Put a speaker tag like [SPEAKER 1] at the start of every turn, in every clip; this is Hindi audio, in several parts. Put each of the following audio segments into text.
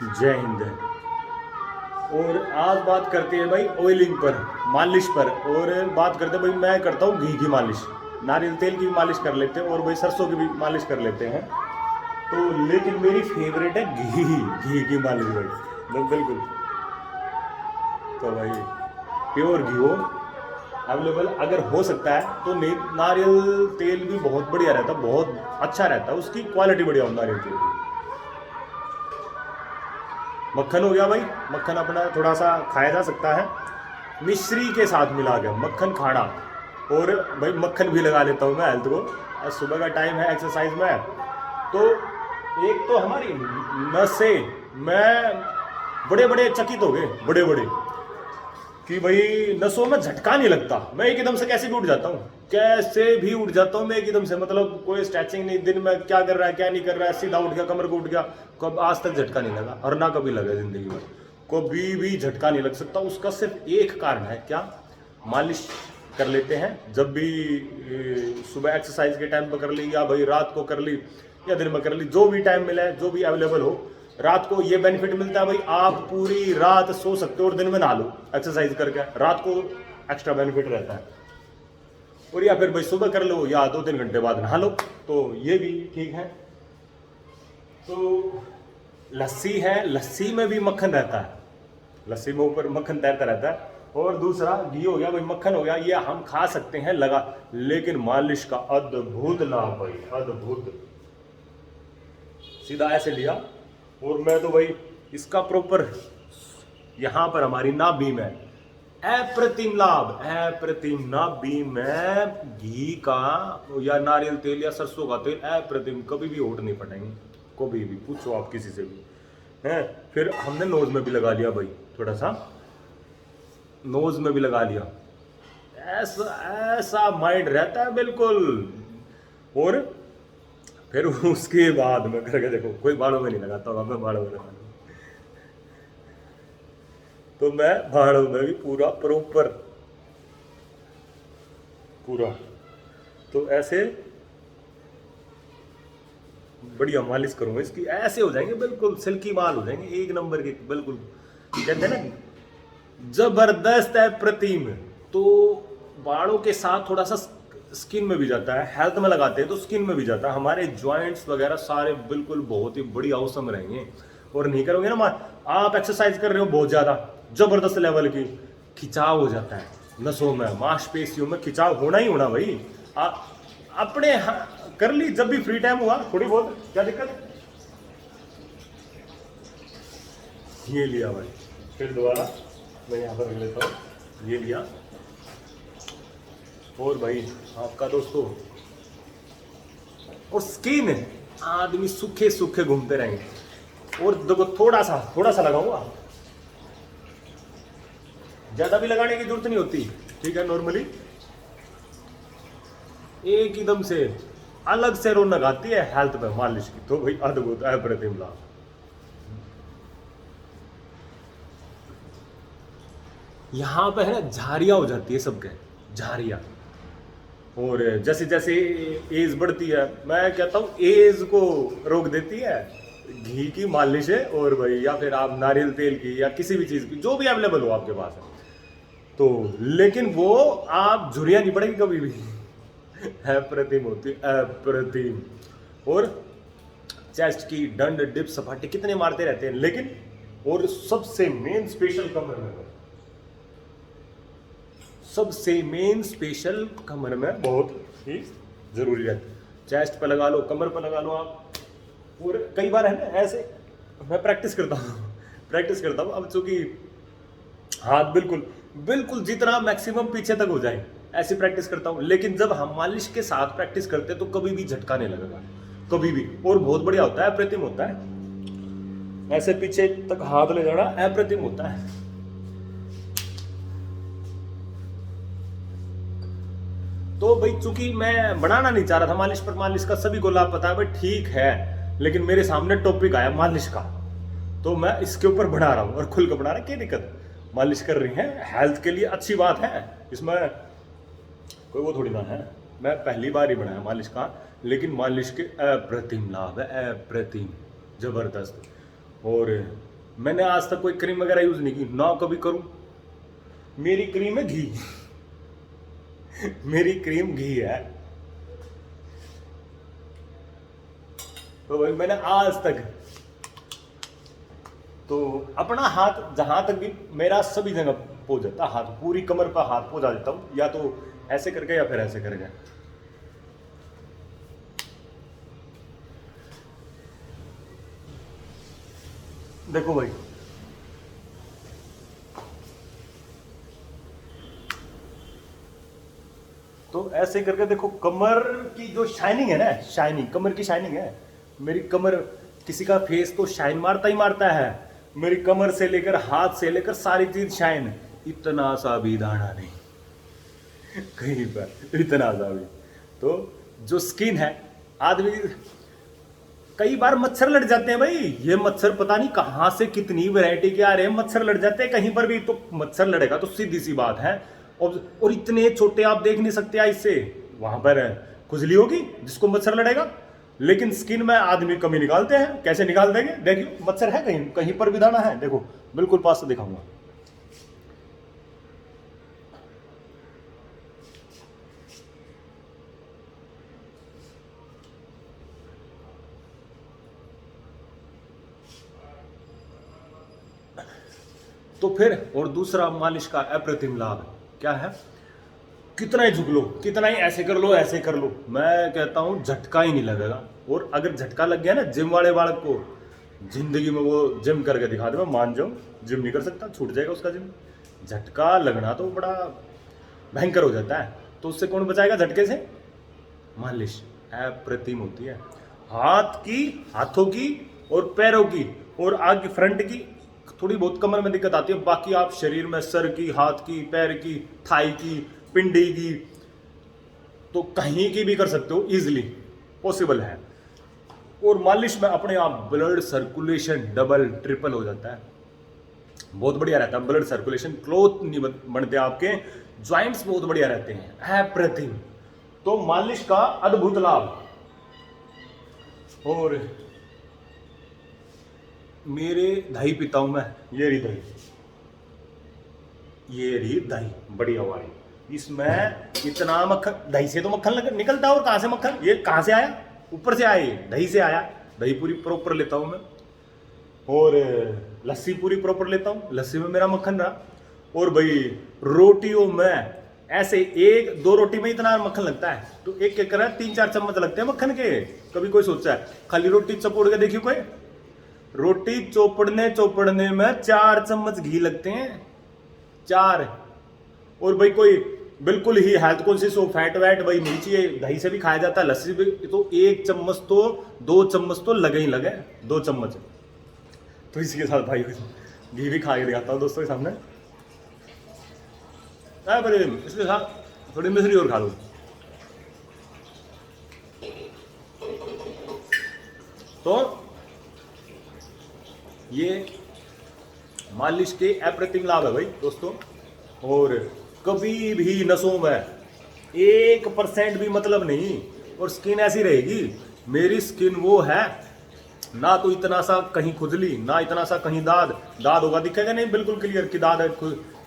[SPEAKER 1] जय हिंद। और आज बात करते हैं भाई ऑयलिंग पर, मालिश पर। और बात करते हैं भाई, मैं करता हूँ घी की मालिश। नारियल तेल की भी मालिश कर लेते हैं और भाई सरसों की भी मालिश कर लेते हैं। तो लेकिन मेरी फेवरेट है घी, घी की मालिश भाई। तो बिल्कुल, तो भाई प्योर घी हो अवेलेबल अगर हो सकता है तो नारियल तेल भी बहुत बढ़िया रहता है, बहुत अच्छा रहता है, उसकी क्वालिटी बढ़िया हो नारियल तेल की। मक्खन हो गया भाई, मक्खन अपना थोड़ा सा खाया जा सकता है मिश्री के साथ मिला के, मक्खन खाना। और भाई मक्खन भी लगा लेता हूँ मैं हेल्थ को। आज सुबह का टाइम है एक्सरसाइज में, तो एक तो हमारी नसें, मैं बड़े बड़े चकित हो गए, बड़े बड़े, कि भाई नसों में झटका नहीं लगता। मैं एकदम से कैसे भी उठ जाता हूँ, कैसे भी उठ जाता हूँ मैं एकदम से, मतलब कोई स्ट्रेचिंग नहीं, दिन में क्या कर रहा है क्या नहीं कर रहा है, सीधा उठ गया, कमर को उठ गया। कब आज तक झटका नहीं लगा और ना कभी लगा जिंदगी में, कभी भी झटका नहीं लग सकता। उसका सिर्फ एक कारण है, क्या? मालिश कर लेते हैं जब भी सुबह एक्सरसाइज के टाइम पर कर ली, या भाई रात को कर ली, या दिन में कर ली, जो भी टाइम मिला है, जो भी अवेलेबल हो। रात को ये बेनिफिट मिलता है भाई, आप पूरी रात सो सकते हो और दिन में नहा लो एक्सरसाइज करके, रात को एक्स्ट्रा बेनिफिट रहता है। और या फिर भाई सुबह कर लो या 2-3 घंटे बाद नहा लो, तो ये भी ठीक है। तो लस्सी है, लस्सी में भी मक्खन रहता है, लस्सी में ऊपर मक्खन तैरता रहता है। और दूसरा घी हो गया भाई, मक्खन हो गया, ये हम खा सकते हैं लगा। लेकिन मालिश का अद्भुत लाभ भाई, अद्भुत। सीधा ऐसे लिया और मैं तो भाई इसका प्रॉपर यहां पर हमारी नाभि में अप्रतिम लाभ, अप्रतिम नाभि में घी का या नारियल तेल या सरसों का तेल अप्रतिम, कभी भी होठ नहीं फटेंगे, कभी भी पूछो आप किसी से भी है। फिर हमने नोज में भी लगा लिया भाई, थोड़ा सा नोज में भी लगा लिया, ऐसा ऐसा माइंड रहता है बिल्कुल। और फिर उसके बाद में करके देखो, कोई बालों में नहीं लगाता होगा, मैं बालों में लगा लूँ। तो मैं बालों में भी पूरा प्रॉपर, पूरा तो ऐसे बढ़िया मालिश करूंगा इसकी, ऐसे हो जाएंगे बिल्कुल सिल्की बाल हो जाएंगे, एक नंबर के बिल्कुल। कहते हैं ना जबरदस्त है प्रतिम। तो बालों के साथ थोड़ा सा स्किन में भी जाता है, हेल्थ में लगाते हैं तो स्किन में भी जाता है, हमारे जॉइंट्स वगैरह सारे बिल्कुल बहुत ही बढ़िया औसम रहेंगे। और नहीं करोगे ना आप एक्सरसाइज कर रहे हो बहुत ज्यादा जबरदस्त लेवल की, खिंचाव हो जाता है नसों में, मांसपेशियों में खिंचाव होना ही होना भाई। अपने कर ली जब भी फ्री टाइम हुआ थोड़ी बहुत, क्या दिक्कत। ये लिया भाई, फिर दोबारा मैं यहाँ पर रख लेता हूँ, ये लिया। और भाई आपका दोस्तों, और स्किन, आदमी सूखे सूखे घूमते रहेंगे। और देखो थोड़ा सा लगाऊंगा, ज्यादा भी लगाने की जरूरत नहीं होती, ठीक है। नॉर्मली एक एकदम से अलग से रौनक आती है हेल्थ में मालिश की, तो भाई अद्भुत अप्रतिम लाभ। यहां पे है ना झारियां हो जाती है सबके, झारियां। और जैसे जैसे एज बढ़ती है, मैं कहता हूँ एज को रोक देती है घी की मालिश है। और भाई या फिर आप नारियल तेल की या किसी भी चीज की, जो भी अवेलेबल हो आपके पास है, तो लेकिन वो आप झुरियां नहीं पड़ेगी कभी भी। अप्रतिम होती, अप्रतिम। और चेस्ट की डंड डिप सपाटे कितने मारते रहते हैं, लेकिन और सबसे मेन स्पेशल कमर में, सबसे मेन स्पेशल कमर में बहुत ही जरूरी है। चेस्ट पे लगा लो, कमर पे लगा लो आप। और कई बार है ना ऐसे, मैं प्रैक्टिस करता हूँ अब, चूंकि हाथ बिल्कुल बिल्कुल जितना मैक्सिमम पीछे तक हो जाए ऐसी प्रैक्टिस करता हूँ। लेकिन जब हम मालिश के साथ प्रैक्टिस करते हैं तो कभी भी झटका नहीं लगेगा, कभी भी। और बहुत बढ़िया होता है, अप्रतिम होता है, ऐसे पीछे तक हाथ ले जाना अप्रतिम होता है। तो भाई चूंकि मैं बनाना नहीं चाह रहा था मालिश पर, मालिश का सभी को लाभ पता है भाई, ठीक है। लेकिन मेरे सामने टॉपिक आया मालिश का, तो मैं इसके ऊपर बना रहा हूँ और खुल कर बना रहा है, क्या दिक्कत। मालिश कर रही है, हेल्थ के लिए अच्छी बात है, इसमें कोई वो थोड़ी ना है। मैं पहली बार ही बनाया मालिश का, लेकिन मालिश के अप्रतिम लाभ है, अप्रतिम, जबरदस्त। और मैंने आज तक कोई क्रीम वगैरह यूज नहीं की, ना कभी करूं। मेरी क्रीम है घी। मेरी क्रीम घी है। तो भाई मैंने आज तक तो अपना हाथ जहां तक भी मेरा सभी जगह पहुंच जाता, हाथ पूरी कमर पर हाथ पहुंचा देता हूं, या तो ऐसे करके या फिर ऐसे करके। देखो भाई, तो ऐसे करके देखो, कमर की जो शाइनिंग है ना, शाइनिंग, कमर की शाइनिंग है। मेरी कमर, किसी का फेस तो शाइन मारता ही मारता है, मेरी कमर से लेकर हाथ से लेकर सारी चीज शाइन। इतना सा भी दाना नहीं कहीं पर, इतना सा भी। तो जो स्किन है, आदमी कई बार मच्छर लड़ जाते हैं भाई। ये मच्छर पता नहीं कहां से कितनी वैरायटी के आ रहे हैं, मच्छर लड़ जाते हैं कहीं पर भी। तो मच्छर लड़ेगा तो सीधी सी बात है। और इतने छोटे आप देख नहीं सकते इससे, वहां पर खुजली होगी जिसको मच्छर लड़ेगा। लेकिन स्किन में आदमी कमी निकालते हैं, कैसे निकाल देंगे? देखिए मच्छर है कहीं कहीं पर भी दाना है, देखो बिल्कुल पास से दिखाऊंगा। तो फिर और दूसरा मालिश का अप्रतिम लाभ क्या है? कितना ही झुक लो, कितना ही ऐसे कर लो, ऐसे कर लो, मैं कहता हूं झटका ही नहीं लगेगा। और अगर झटका लग गया ना जिम वाले बालक को, जिंदगी में वो जिम करके दिखा दे, मैं मान जाऊं जिम नहीं कर सकता, छूट जाएगा उसका जिम। झटका लगना तो बड़ा भयंकर हो जाता है। तो उससे कौन बचाएगा झटके से? मालिश अप्रतिम होती है। हाथ की, हाथों की और पैरों की और आगे फ्रंट की थोड़ी बहुत कमर में दिक्कत आती है, बाकी आप शरीर में सर की, हाथ की, पैर की, थाई की, पिंडी की, तो कहीं की भी कर सकते हो, इजीली पॉसिबल है। और मालिश में अपने आप ब्लड सर्कुलेशन डबल ट्रिपल हो जाता है, बहुत बढ़िया रहता है ब्लड सर्कुलेशन, क्लोथ नहीं बनते आपके, ज्वाइंट्स बहुत बढ़िया रहते हैं, अप्रतिम। तो मालिश का अद्भुत लाभ। और मेरे दही पीता हूं मैं, ये रही दही, ये रही दही बढ़िया वाली। इसमें इतना मक्खन, दही से तो मक्खन निकलता है, और कहां से मक्खन, ये कहां से आया? ऊपर से आया, दही से आया। दही पूरी प्रॉपर लेता हूं मैं। और लस्सी पूरी प्रॉपर लेता हूं, लस्सी में मेरा मक्खन रहा। और भाई रोटियों में ऐसे एक दो रोटी में इतना मक्खन लगता है, तो एक क्या करा, 3-4 चम्मच लगते हैं मक्खन के। कभी कोई सोचता है खाली रोटी चपोड़ के देखियो, कोई रोटी चोपड़ने में 4 चम्मच घी लगते हैं, 4। और भाई कोई बिल्कुल ही हेल्थ कॉन्शियस हो, फैट वैट भाई नहीं चाहिए, दही से भी खाया जाता है, लस्सी भी, तो 1 चम्मच तो 2 चम्मच तो लगे ही लगे, 2 चम्मच। तो इसी के साथ भाई घी भी खा के दिखाता हूँ दोस्तों के सामने। इसके साथ थोड़ी मिश्री और खा लो। तो ये मालिश के अप्रतिम लाभ है भाई दोस्तों। और कभी भी नसों में 1% भी मतलब नहीं, और स्किन ऐसी रहेगी। मेरी स्किन वो है ना, तो इतना सा कहीं खुजली, ना इतना सा कहीं दाद होगा, दिखेगा नहीं बिल्कुल क्लियर कि दाद है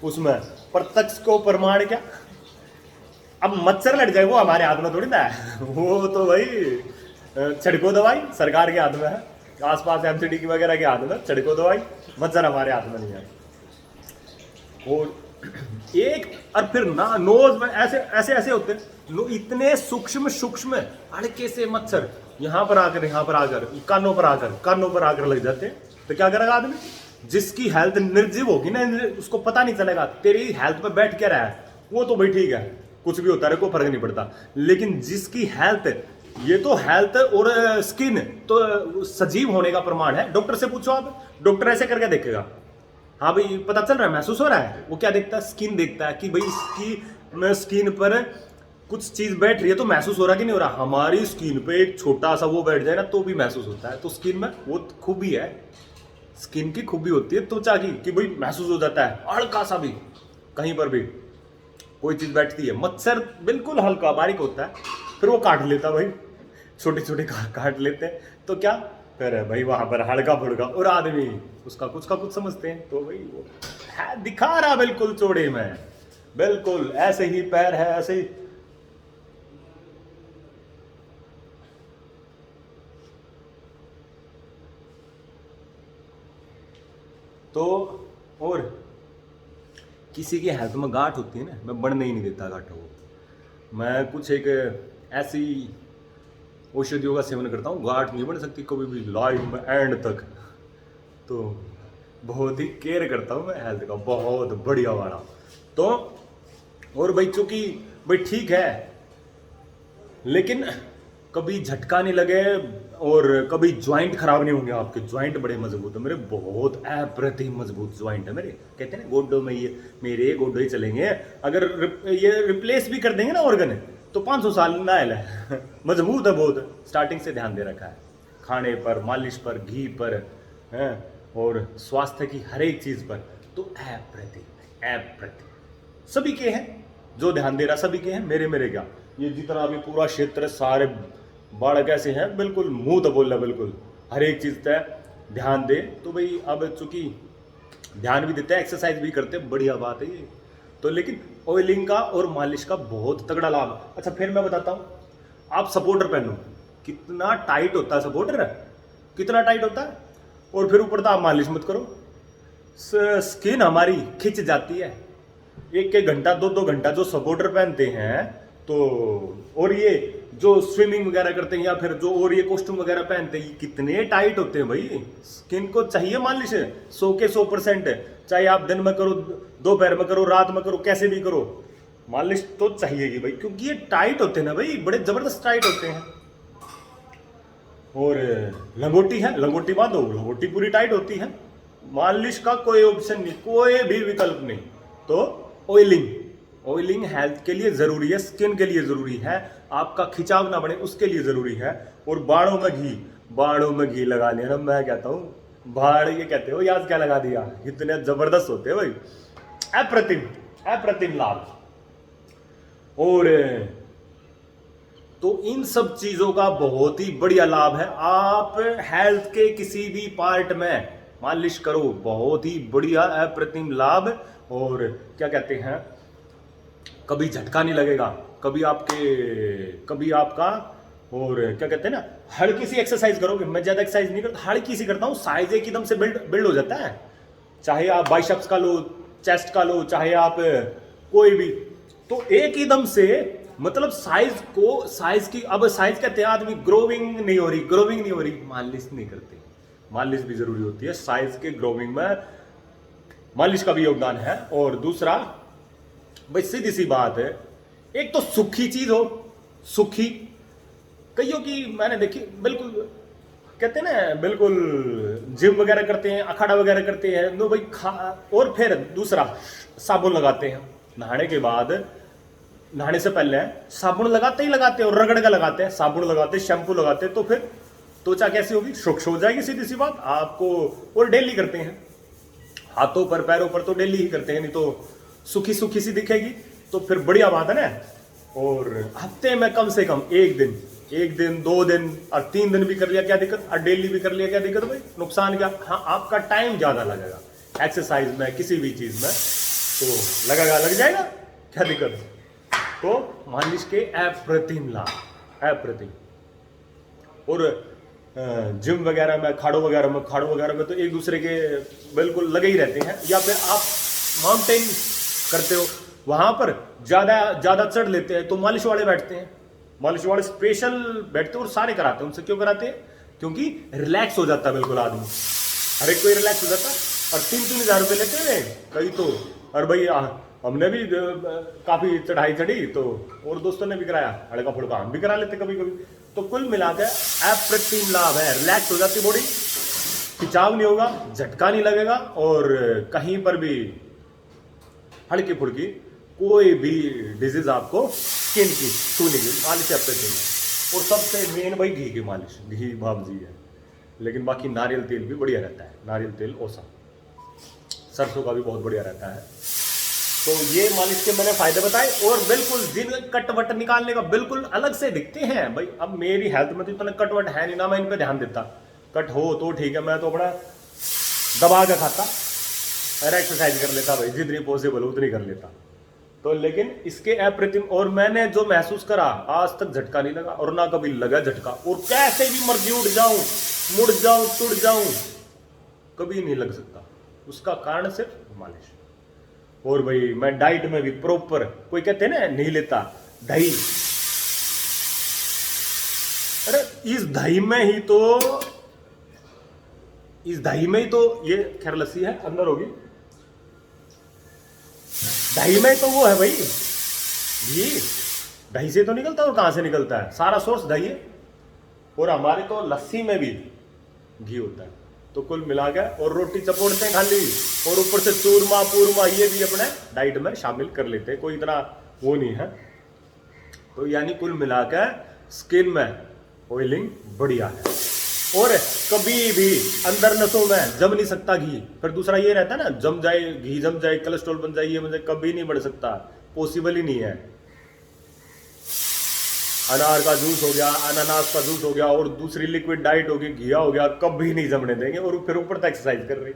[SPEAKER 1] उसमें। प्रत्यक्ष को प्रमाण क्या, अब मच्छर लड़ जाए वो हमारे हाथ में थोड़ी ना है, वो तो भाई छिड़को दवाई सरकार के हाथ में है, आसपास एमसीडी की वगैरह के हाथ में, छिड़को दवाई, मच्छर हमारे हाथ में नहीं है। और एक और फिर ना नोज में ऐसे ऐसे ऐसे होते हैं, इतने सूक्ष्म हल्के से मच्छर यहाँ पर आकर कानों पर आकर लग जाते हैं। तो क्या करेगा आदमी? जिसकी हेल्थ निर्जीव होगी ना, उसको पता नहीं चलेगा तेरी हेल्थ पे बैठ क्या रहा है, वो तो भाई ठीक है, कुछ भी होता है, कोई फर्क नहीं पड़ता। लेकिन जिसकी हेल्थ, ये तो हेल्थ और स्किन तो सजीव होने का प्रमाण है। डॉक्टर से पूछो आप, डॉक्टर ऐसे करके देखेगा, हाँ भाई पता चल रहा है, महसूस हो रहा है, वो क्या देखता है? स्किन देखता है कि भाई इसकी स्किन पर कुछ चीज बैठ रही है तो महसूस हो रहा है कि नहीं हो रहा। हमारी स्किन पे एक छोटा सा वो बैठ जाए ना तो भी महसूस होता है। तो स्किन में वो खूबी है, स्किन की खूबी होती है त्वचा की, कि भाई महसूस हो जाता है हल्का सा भी, कहीं पर भी कोई चीज बैठती है। मच्छर बिल्कुल हल्का बारीक होता है, फिर वो काट लेता भाई, छोटे छोटे काट लेते हैं। तो क्या फिर भाई वहां पर हल्का फुल्का, और आदमी उसका कुछ का कुछ समझते हैं। तो भाई वो है, दिखा रहा बिल्कुल चौड़े में, बिल्कुल ऐसे ही पैर है, ऐसे ही। तो और किसी के हेल्थ में गांठ होती है ना, मैं बढ़ने ही नहीं देता गांठों को। मैं कुछ एक ऐसी औषधियों का सेवन करता हूँ, गांठ नहीं बन सकती कभी भी लाइफ में एंड तक। तो बहुत ही केयर करता हूँ मैं हेल्थ का, बहुत बढ़िया वाला। तो और भाई चूंकि भाई ठीक है, लेकिन कभी झटका नहीं लगे और कभी ज्वाइंट खराब नहीं होंगे आपके। ज्वाइंट बड़े मजबूत है मेरे, बहुत अप्रतिम मजबूत ज्वाइंट है मेरे। कहते हैं ना गोड्डों में, ये मेरे गोड्डो ही चलेंगे। अगर ये रिप्लेस भी कर देंगे ना ऑर्गन, तो 500 साल ना है मजबूत है बहुत। स्टार्टिंग से ध्यान दे रखा है खाने पर, मालिश पर, घी पर, हैं, और स्वास्थ्य की हर एक चीज पर। तो अप्रतिम अप्रतिम सभी के हैं, जो ध्यान दे रहा सभी के हैं। मेरे क्या, ये जितना भी पूरा क्षेत्र सारे बाढ़ कैसे हैं, बिल्कुल मुंह तो बोल रहा, बिल्कुल हर एक चीज तय ध्यान दे। तो भाई अब चूंकि ध्यान भी देते हैं, एक्सरसाइज भी करते हैं, बढ़िया बात है ये तो। लेकिन ऑयलिंग का और मालिश का बहुत तगड़ा लाभ। अच्छा फिर मैं बताता हूँ, आप सपोर्टर पहनो, कितना टाइट होता है सपोर्टर, कितना टाइट होता है। और फिर ऊपर तो आप मालिश मत करो, स्किन हमारी खिंच जाती है। एक एक घंटा, दो दो घंटा जो सपोर्टर पहनते हैं, तो और ये जो स्विमिंग वगैरह करते हैं, या फिर जो और ये कॉस्ट्यूम वगैरह पहनते हैं, ये कितने टाइट होते हैं भाई। स्किन को चाहिए मालिश 100 के 100%। चाहे आप दिन में करो, दोपहर में करो, रात में करो, कैसे भी करो, मालिश तो चाहिए भाई, क्योंकि ये टाइट होते हैं ना भाई, बड़े जबरदस्त टाइट होते हैं। और लंगोटी है, लंगोटी बांधो, लंगोटी पूरी टाइट होती है। मालिश का कोई ऑप्शन नहीं, कोई भी विकल्प नहीं। तो ऑयलिंग, ऑयलिंग हेल्थ के लिए जरूरी है, स्किन के लिए जरूरी है, आपका खिंचाव ना बने उसके लिए जरूरी है। और बाड़ों में घी, बाड़ों में घी लगा लिया, मैं कहता हूँ बाड़, ये कहते हो याद क्या लगा दिया, इतने जबरदस्त होते हैं भाई, अप्रतिम अप्रतिम लाभ। और तो इन सब चीजों का बहुत ही बढ़िया लाभ है। आप हेल्थ के किसी भी पार्ट में मालिश करो, बहुत ही बढ़िया अप्रतिम लाभ। और क्या कहते हैं, कभी झटका नहीं लगेगा, कभी आपका, और क्या कहते हैं ना, हल्की सी एक्सरसाइज करोगे। मैं ज्यादा एक्सरसाइज नहीं करता, हल्की सी करता हूँ, साइज एक एकदम से बिल्ड हो जाता है। चाहे आप बाइसेप्स का लो, चेस्ट का लो, चाहे आप कोई भी, तो एक एकदम से मतलब साइज की, अब साइज कहते हैं आदमी, ग्रोविंग नहीं हो रही, मालिश नहीं करते। मालिश भी जरूरी होती है, साइज के ग्रोविंग में मालिश का भी योगदान है। और दूसरा भाई सीधी सी बात है, एक तो सूखी चीज हो, सूखी, कईयों की मैंने देखी बिल्कुल कहते हैं ना, बिल्कुल जिम वगैरह करते हैं, अखाड़ा वगैरह करते हैं, नो भाई और फिर दूसरा साबुन लगाते हैं, नहाने के बाद, नहाने से पहले साबुन लगाते ही लगाते हैं, और रगड़ का लगाते हैं, साबुन लगाते हैं, शैम्पू लगाते हैं, तो फिर त्वचा कैसी होगी, शुष्क हो जाएगी, सीधी सी बात आपको। और डेली करते हैं, हाथों पर पैरों पर तो डेली ही करते हैं, नहीं तो सूखी सूखी सी दिखेगी, तो फिर बढ़िया बात है ना। और हफ्ते में कम से कम एक दिन 2 दिन और 3 दिन भी कर लिया क्या दिक्कत, और डेली भी कर लिया क्या दिक्कत भाई, नुकसान क्या। हाँ आपका टाइम ज्यादा लगेगा एक्सरसाइज में, किसी भी चीज में तो लगेगा, लग जाएगा, क्या दिक्कत है। तो मालिश के अप्रतिम लाभ, अप्रतिम। और जिम वगैरह में, खाड़ों वगैरह में तो एक दूसरे के बिल्कुल लगे ही रहते हैं। या फिर आप माउंटेन करते हो, वहां पर ज्यादा चढ़ लेते हैं, तो मालिश वाले बैठते हैं, मालिश वाले स्पेशल बैठते हैं और सारे कराते हैं। उनसे क्यों कराते हैं, क्योंकि रिलैक्स हो जाता है बिल्कुल आदमी, हर एक कोई रिलैक्स हो जाता है। और 3-3 हज़ार रुपये लेते हैं कई तो। और भाई हमने भी काफी चढ़ाई चढ़ी, तो और दोस्तों ने भी कराया, हड़का फुड़का हम भी करा लेते कभी कभी। तो कुल मिलाकर अप्रतिम लाभ है, रिलैक्स हो जाती बॉडी, खिंचाव नहीं होगा, झटका नहीं लगेगा, और कहीं पर भी हल्की फुड़की कोई भी डिजीज आपको स्किन की छूने की मालिश अप्रतिम। और सबसे मेन भाई घी की मालिश, घी भाप जी है, लेकिन बाकी नारियल तेल भी बढ़िया रहता है, नारियल तेल औसम, सरसों का भी बहुत बढ़िया रहता है। तो ये मालिश के मैंने फायदे बताए। और बिल्कुल जिन कट वट निकालने का बिल्कुल अलग से दिखते हैं भाई, अब मेरी हेल्थ में तो इतना कट वट है नहीं ना, मैं इन पे ध्यान देता, कट हो तो ठीक है, मैं तो अपना दबा के खाता और एक्सरसाइज कर लेता भाई, जितनी पॉसिबल उतनी कर लेता। तो लेकिन इसके अप्रतिम, और मैंने जो महसूस करा आज तक झटका नहीं लगा और ना कभी लगा झटका, और कैसे भी मर्जी उठ जाऊं, मुड़ जाऊं, टूट जाऊं, कभी नहीं लग सकता। उसका कारण सिर्फ मालिश। और भाई मैं डाइट में भी प्रॉपर, कोई कहते हैं ना नहीं लेता दही, अरे इस दही में ही तो ये खैर लस्सी है अंदर होगी, दही में तो वो है भाई घी, दही से तो निकलता है, और कहां से निकलता है, सारा सोर्स दही है। और हमारे तो लस्सी में भी घी होता है। तो कुल मिला के, और रोटी चपोड़ते हैं खाली, और ऊपर से चूरमा पूरमा ये भी अपने डाइट में शामिल कर लेते हैं, कोई इतना वो नहीं है। तो यानी कुल मिला के स्किन में ऑयलिंग बढ़िया है, और कभी भी अंदर नसों में जम नहीं सकता घी। फिर दूसरा ये रहता है ना, जम जाए घी, जम जाए कोलेस्ट्रॉल बन जाए, ये मुझे कभी नहीं बढ़ सकता, पॉसिबल ही नहीं है। अनार का जूस हो गया, अनानास का जूस हो गया, और दूसरी लिक्विड डाइट होगी, घिया हो गया, कभी नहीं जमने देंगे। और फिर ऊपर तक एक्सरसाइज कर रही।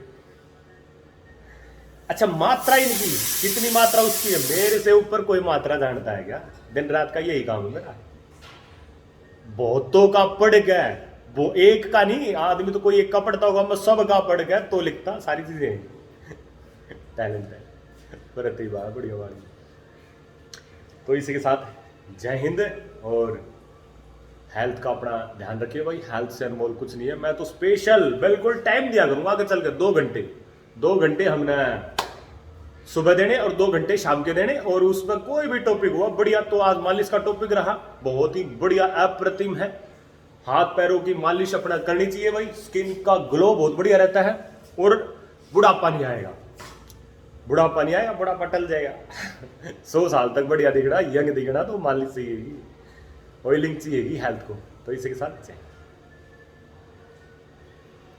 [SPEAKER 1] अच्छा मात्रा इनकी कितनी मात्रा उसकी है, मेरे से ऊपर कोई मात्रा जानता है क्या? दिन रात का यही काम है मेरा। बहुतों का पढ़ गया, वो एक का नहीं, आदमी तो कोई एक का पढ़ता होगा, मैं सब का पढ़ गया तो लिखता सारी चीजें। टैलेंट है, प्रतिभा बढ़िया वाली। तो इसी के साथ जय हिंद, और हेल्थ का अपना ध्यान रखिए भाई, हेल्थ से अनमोल कुछ नहीं है। मैं तो स्पेशल बिल्कुल टाइम दिया करूंगा आगे चल के, 2 घंटे हमने सुबह देने और 2 घंटे शाम के देने, और उसमें कोई भी टॉपिक हुआ बढ़िया। तो आज मालिश का टॉपिक रहा, बहुत ही बढ़िया अप्रतिम है। हाथ पैरों की मालिश अपना करनी चाहिए भाई, स्किन का ग्लो बहुत बढ़िया रहता है, और बुढ़ापा नहीं आएगा, बुढ़ापा टल जाएगा। 100 साल तक बढ़िया दिखना, यंग दिखना, तो मालिश चाहिए, ऑयलिंग चाहिए हेल्थ को। तो इसी के साथ